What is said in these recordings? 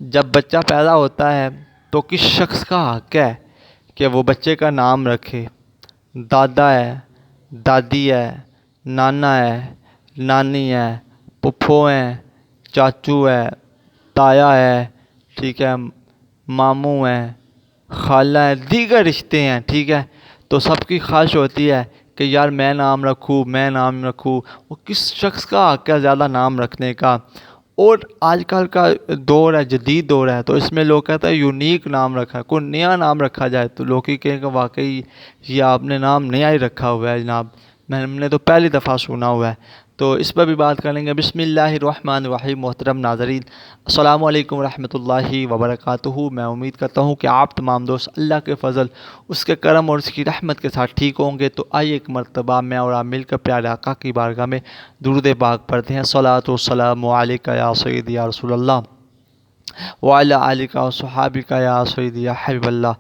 جب بچہ پیدا ہوتا ہے تو کس شخص کا حق ہے کہ وہ بچے کا نام رکھے؟ دادا ہے، دادی ہے، نانا ہے، نانی ہے، پھپھو ہیں، چاچو ہے، تایا ہے، ٹھیک ہے، ماموں ہیں، خالہ ہے، دیگر رشتے ہیں، ٹھیک ہے۔ تو سب کی خواہش ہوتی ہے کہ یار میں نام رکھوں، میں نام رکھوں۔ وہ کس شخص کا حق ہے زیادہ نام رکھنے کا؟ اور آج کل کا دور ہے، جدید دور ہے، تو اس میں لوگ کہتے ہیں یونیک نام رکھا ہے، کوئی نیا نام رکھا جائے تو لوگ ہی کہیں کہ واقعی یہ آپ نے نام نیا ہی رکھا ہوا ہے جناب، ہم نے تو پہلی دفعہ سنا ہوا ہے۔ تو اس پر بھی بات کریں گے۔ بسم اللہ الرحمن الرحیم۔ محترم ناظرین، السلام علیکم ورحمۃ اللہ وبرکاتہ۔ میں امید کرتا ہوں کہ آپ تمام دوست اللہ کے فضل، اس کے کرم اور اس کی رحمت کے ساتھ ٹھیک ہوں گے۔ تو آئیے ایک مرتبہ میں اور آپ مل کر پیارے آقا کی بارگاہ میں درود پاک پڑھتے ہیں۔ صلاۃ والسلام علیک یا سیدی یا رسول اللہ وعلی آلک و صحابک یا سیدی یا حبیب اللہ،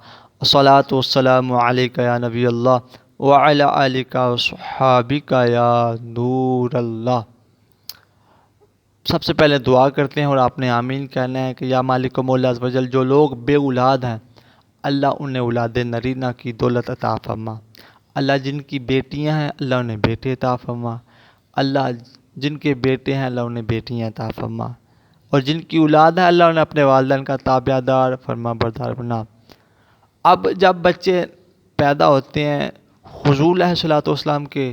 صلاۃ والسلام علیک یا نبی اللہ وعلی آلک و صحابک یا نور اللہ۔ سب سے پہلے دعا کرتے ہیں اور آپ نے آمین کہنا ہے کہ یا مالک و مولا عز و جل، جو لوگ بے اولاد ہیں اللہ انہیں اولاد نرینہ کی دولت عطا فرما۔ اللہ جن کی بیٹیاں ہیں اللہ انہیں بیٹے عطا فرما۔ اللہ جن کے بیٹے ہیں اللہ انہیں بیٹیاں عطا فرما، اور جن کی اولاد ہے اللہ انہیں اپنے والدین کا تابع دار فرما بردار بنا۔ اب جب بچے پیدا ہوتے ہیں حضور علیہ الصلوۃ والسلام کے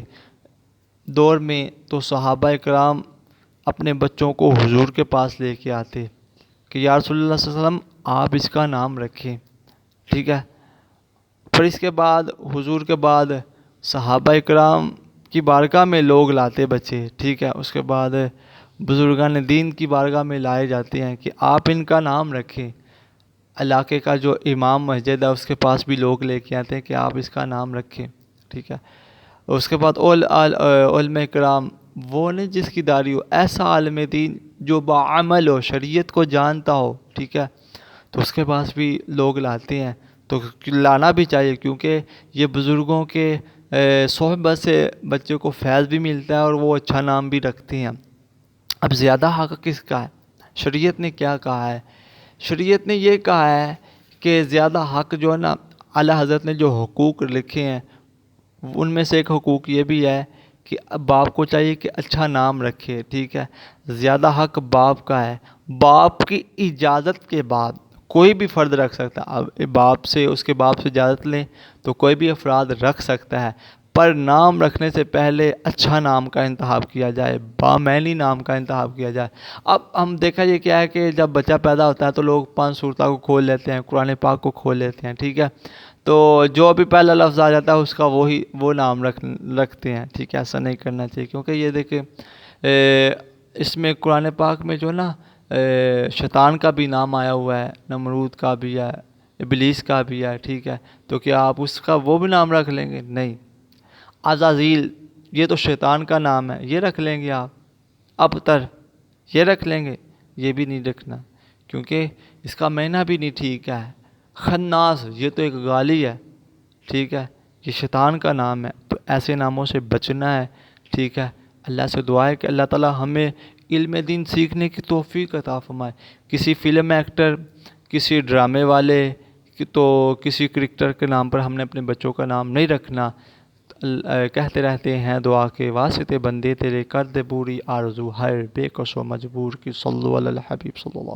دور میں، تو صحابہ کرام اپنے بچوں کو حضور کے پاس لے کے آتے کہ یا رسول اللہ صلی اللہ علیہ وسلم آپ اس کا نام رکھیں، ٹھیک ہے۔ پھر اس کے بعد حضور کے بعد صحابہ کرام کی بارگاہ میں لوگ لاتے بچے، ٹھیک ہے۔ اس کے بعد بزرگان دین کی بارگاہ میں لائے جاتے ہیں کہ آپ ان کا نام رکھیں۔ علاقے کا جو امام مسجد ہے اس کے پاس بھی لوگ لے کے آتے ہیں کہ آپ اس کا نام رکھیں، ٹھیک ہے۔ اس کے بعد علماء کرام، وہ نہیں جس کی داڑھی ہو، ایسا عالم دین جو باعمل ہو، شریعت کو جانتا ہو، ٹھیک ہے، تو اس کے پاس بھی لوگ لاتے ہیں۔ تو لانا بھی چاہیے کیونکہ یہ بزرگوں کے صحبت سے بچے کو فیض بھی ملتا ہے اور وہ اچھا نام بھی رکھتے ہیں۔ اب زیادہ حق کس کا ہے؟ شریعت نے کیا کہا ہے؟ شریعت نے یہ کہا ہے کہ زیادہ حق جو ہے نا، اعلیٰ حضرت نے جو حقوق لکھے ہیں ان میں سے ایک حقوق یہ بھی ہے کہ باپ کو چاہیے کہ اچھا نام رکھے، ٹھیک ہے۔ زیادہ حق باپ کا ہے، باپ کی اجازت کے بعد کوئی بھی فرد رکھ سکتا ہے۔ اب باپ سے، اس کے باپ سے اجازت لیں تو کوئی بھی افراد رکھ سکتا ہے، پر نام رکھنے سے پہلے اچھا نام کا انتخاب کیا جائے، بامعنی نام کا انتخاب کیا جائے۔ اب ہم دیکھا یہ کیا ہے کہ جب بچہ پیدا ہوتا ہے تو لوگ 5 سورتوں کو کھول لیتے ہیں، قرآن پاک کو کھول لیتے ہیں، ٹھیک ہے۔ تو جو بھی پہلا لفظ آ جاتا ہے اس کا وہ نام رکھتے ہیں، ٹھیک ہے۔ ایسا نہیں کرنا چاہیے کیونکہ یہ دیکھیں اس میں قرآن پاک میں جو نا شیطان کا بھی نام آیا ہوا ہے، نمرود کا بھی ہے، ابلیس کا بھی ہے، ٹھیک ہے۔ تو کیا آپ اس کا وہ بھی نام رکھ لیں گے؟ نہیں۔ عزازیل، یہ تو شیطان کا نام ہے، یہ رکھ لیں گے آپ؟ ابتر، یہ رکھ لیں گے؟ یہ بھی نہیں رکھنا کیونکہ اس کا معنی بھی نہیں ٹھیک ہے۔ خناس، یہ تو ایک گالی ہے، ٹھیک ہے، یہ شیطان کا نام ہے۔ تو ایسے ناموں سے بچنا ہے، ٹھیک ہے۔ اللہ سے دعا ہے کہ اللہ تعالی ہمیں علم دین سیکھنے کی توفیق عطا فرمائے۔ کسی فلم ایکٹر، کسی ڈرامے والے تو کسی کرکٹر کے نام پر ہم نے اپنے بچوں کا نام نہیں رکھنا۔ کہتے رہتے ہیں دعا کے واسطے بندے تیرے کر دے پوری آرزو، ہر بے کس و مجبور کی، صلو علی الحبیب صلی اللہ